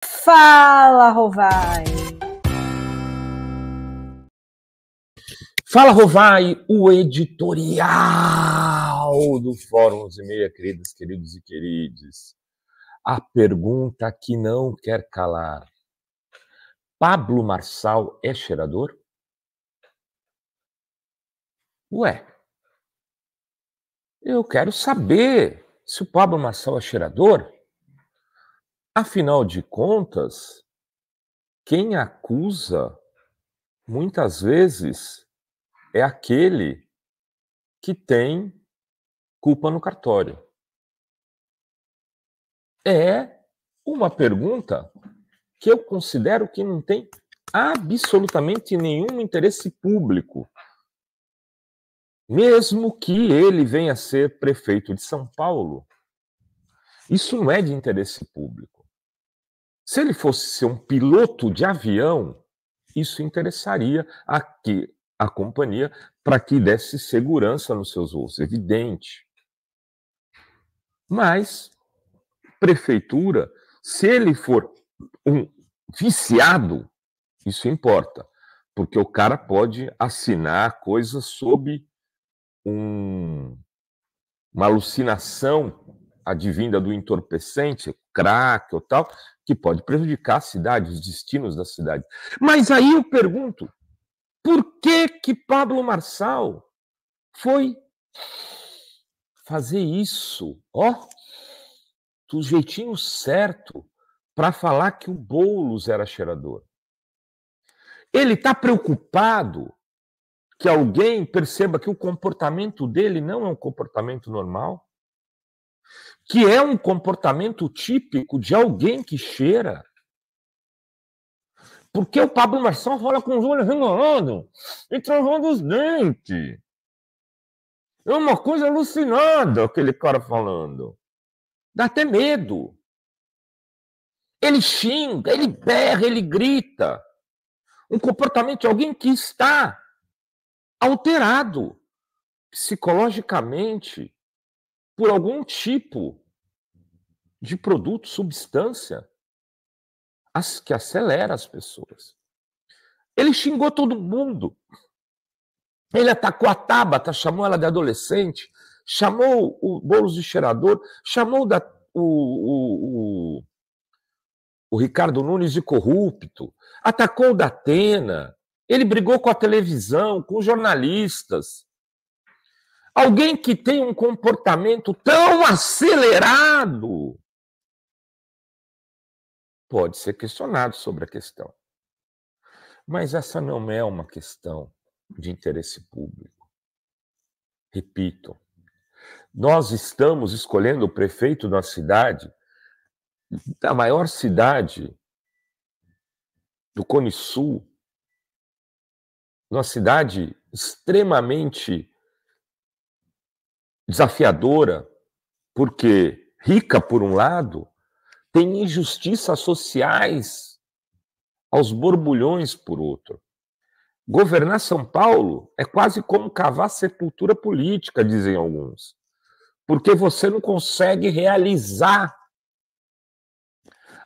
Fala, Rovai! Fala, Rovai, o editorial do Fórum 11:30, queridos e queridas. A pergunta que não quer calar. Pablo Marçal é cheirador? Ué, eu quero saber se o Pablo Marçal é cheirador. Afinal de contas, quem acusa, muitas vezes, é aquele que tem culpa no cartório. É uma pergunta que eu considero que não tem absolutamente nenhum interesse público. Mesmo que ele venha a ser prefeito de São Paulo, isso não é de interesse público. Se ele fosse ser um piloto de avião, isso interessaria a companhia para que desse segurança nos seus voos, evidente. Mas, prefeitura, se ele for um viciado, isso importa, porque o cara pode assinar coisas sob uma alucinação advinda do entorpecente, crack ou tal, que pode prejudicar a cidade, os destinos da cidade. Mas aí eu pergunto, por que Pablo Marçal foi fazer isso, do jeitinho certo, para falar que o Boulos era cheirador? Ele está preocupado que alguém perceba que o comportamento dele não é um comportamento normal, que é um comportamento típico de alguém que cheira. Porque o Pablo Marçal rola com os olhos regalados e travando os dentes. É uma coisa alucinada aquele cara falando. Dá até medo. Ele xinga, ele berra, ele grita. Um comportamento de alguém que está alterado psicologicamente por algum tipo de produto, substância, que acelera as pessoas. Ele xingou todo mundo. Ele atacou a Tabata, chamou ela de adolescente, chamou o Boulos de cheirador, chamou o Ricardo Nunes de corrupto, atacou o Datena, ele brigou com a televisão, com os jornalistas. Alguém que tem um comportamento tão acelerado pode ser questionado sobre a questão. Mas essa não é uma questão de interesse público. Repito, nós estamos escolhendo o prefeito da cidade, da maior cidade do Cone Sul, uma cidade extremamente desafiadora, porque rica por um lado, tem injustiças sociais aos borbulhões por outro. Governar São Paulo é quase como cavar sepultura política, dizem alguns, porque você não consegue realizar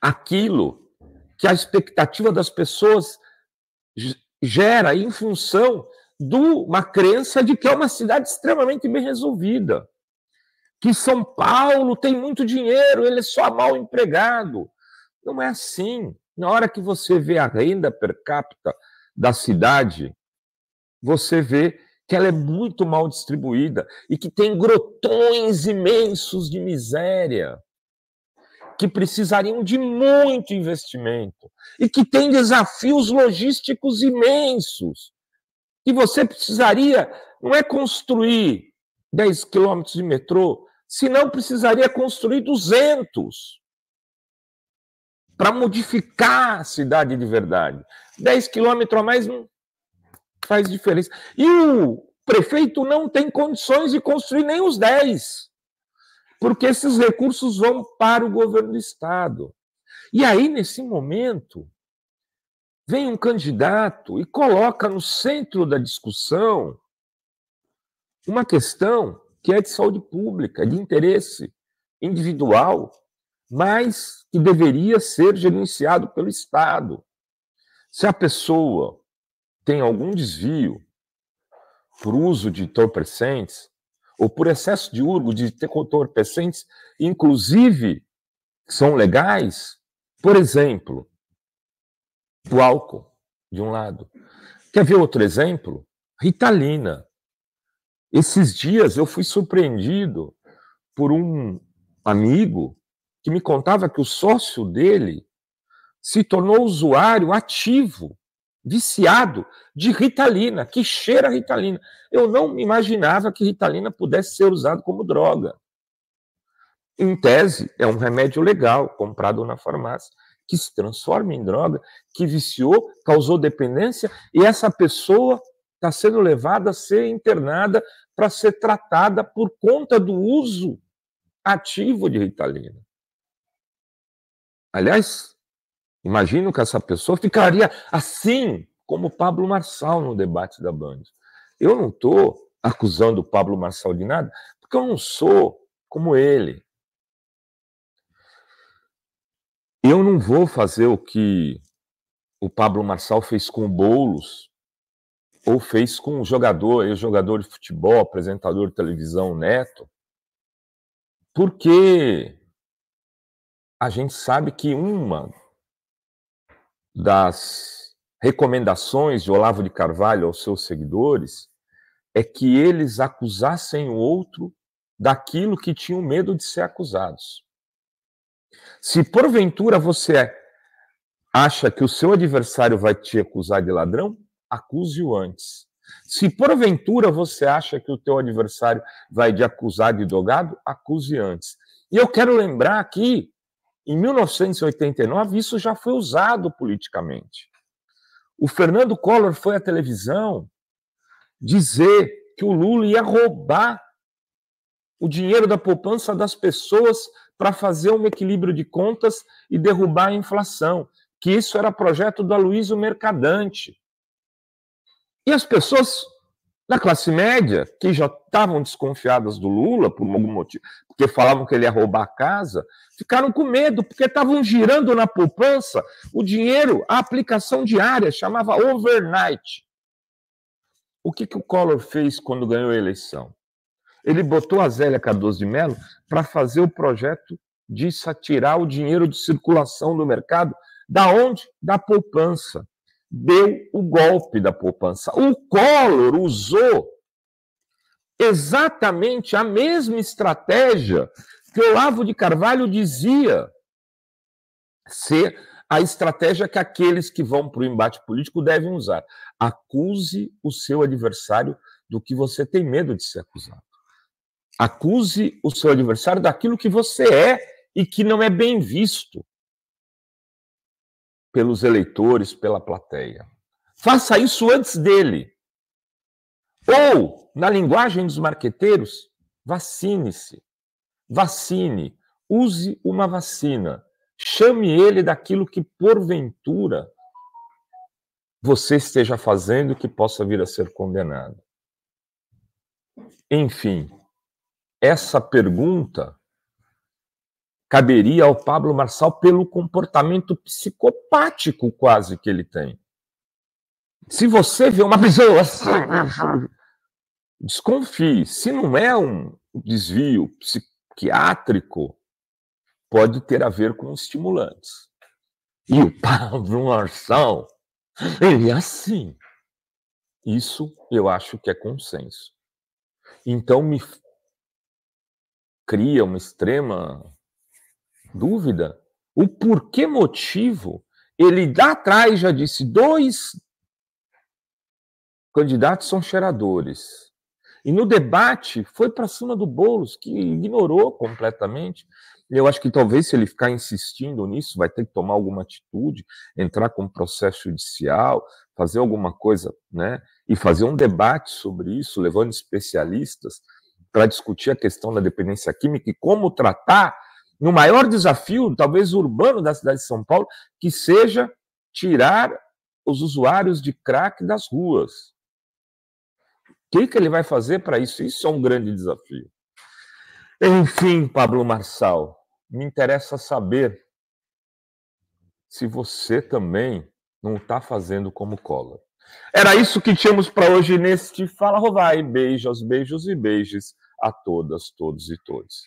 aquilo que a expectativa das pessoas gera em função de uma crença de que é uma cidade extremamente bem resolvida, que São Paulo tem muito dinheiro, ele é só mal empregado. Não é assim. Na hora que você vê a renda per capita da cidade, você vê que ela é muito mal distribuída e que tem grotões imensos de miséria, que precisariam de muito investimento e que tem desafios logísticos imensos. E você precisaria, não é construir 10 quilômetros de metrô, senão precisaria construir 200 para modificar a cidade de verdade. 10 quilômetros a mais não faz diferença. E o prefeito não tem condições de construir nem os 10, porque esses recursos vão para o governo do Estado. E aí, nesse momento, vem um candidato e coloca no centro da discussão uma questão que é de saúde pública, de interesse individual mas que deveria ser gerenciado pelo Estado. Se a pessoa tem algum desvio por uso de entorpecentes, ou por excesso de uso de entorpecentes, inclusive, são legais, por exemplo, o álcool, de um lado. Quer ver outro exemplo? Ritalina. Esses dias eu fui surpreendido por um amigo que me contava que o sócio dele se tornou usuário ativo, viciado de Ritalina, que cheira a Ritalina. Eu não imaginava que Ritalina pudesse ser usado como droga. Em tese, é um remédio legal, comprado na farmácia, que se transforma em droga, que viciou, causou dependência, e essa pessoa está sendo levada a ser internada para ser tratada por conta do uso ativo de Ritalina. Aliás, imagino que essa pessoa ficaria assim como o Pablo Marçal no debate da Band. Eu não estou acusando o Pablo Marçal de nada, porque eu não sou como ele. Eu não vou fazer o que o Pablo Marçal fez com o Boulos, ou fez com o jogador de futebol, apresentador de televisão Neto, porque a gente sabe que uma das recomendações de Olavo de Carvalho aos seus seguidores é que eles acusassem o outro daquilo que tinham medo de ser acusados. Se porventura você acha que o seu adversário vai te acusar de ladrão, acuse-o antes. Se porventura você acha que o teu adversário vai te acusar de drogado, acuse antes. E eu quero lembrar que, em 1989, isso já foi usado politicamente. O Fernando Collor foi à televisão dizer que o Lula ia roubar o dinheiro da poupança das pessoas para fazer um equilíbrio de contas e derrubar a inflação, que isso era projeto do Aloysio Mercadante. E as pessoas da classe média, que já estavam desconfiadas do Lula por algum motivo, porque falavam que ele ia roubar a casa, ficaram com medo, porque estavam girando na poupança o dinheiro, a aplicação diária, chamava overnight. O que o Collor fez quando ganhou a eleição? Ele botou a Zélia Cardoso de Mello para fazer o projeto de tirar o dinheiro de circulação do mercado. Da onde? Da poupança. Deu o golpe da poupança. O Collor usou exatamente a mesma estratégia que o Olavo de Carvalho dizia ser a estratégia que aqueles que vão para o embate político devem usar. Acuse o seu adversário do que você tem medo de ser acusado. Acuse o seu adversário daquilo que você é e que não é bem visto pelos eleitores, pela plateia. Faça isso antes dele. Ou, na linguagem dos marqueteiros, vacine-se. Vacine. Use uma vacina. Chame ele daquilo que, porventura, você esteja fazendo que possa vir a ser condenado. Enfim, essa pergunta caberia ao Pablo Marçal pelo comportamento psicopático quase que ele tem. Se você vê uma pessoa assim, desconfie. Se não é um desvio psiquiátrico, pode ter a ver com estimulantes. E o Pablo Marçal, ele é assim. Isso eu acho que é consenso. Então me cria uma extrema dúvida o porquê motivo ele lá atrás já disse 2 candidatos são cheiradores. E no debate foi para cima do Boulos, que ignorou completamente. Eu acho que talvez se ele ficar insistindo nisso, vai ter que tomar alguma atitude, entrar com processo judicial, fazer alguma coisa, né? E fazer um debate sobre isso, levando especialistas para discutir a questão da dependência química e como tratar no maior desafio, talvez urbano da cidade de São Paulo, que seja tirar os usuários de crack das ruas. O que ele vai fazer para isso? Isso é um grande desafio. Enfim, Pablo Marçal, me interessa saber se você também não está fazendo como Collor. Era isso que tínhamos para hoje neste Fala Rovai. Beijos e beijos a todas, todos e todos.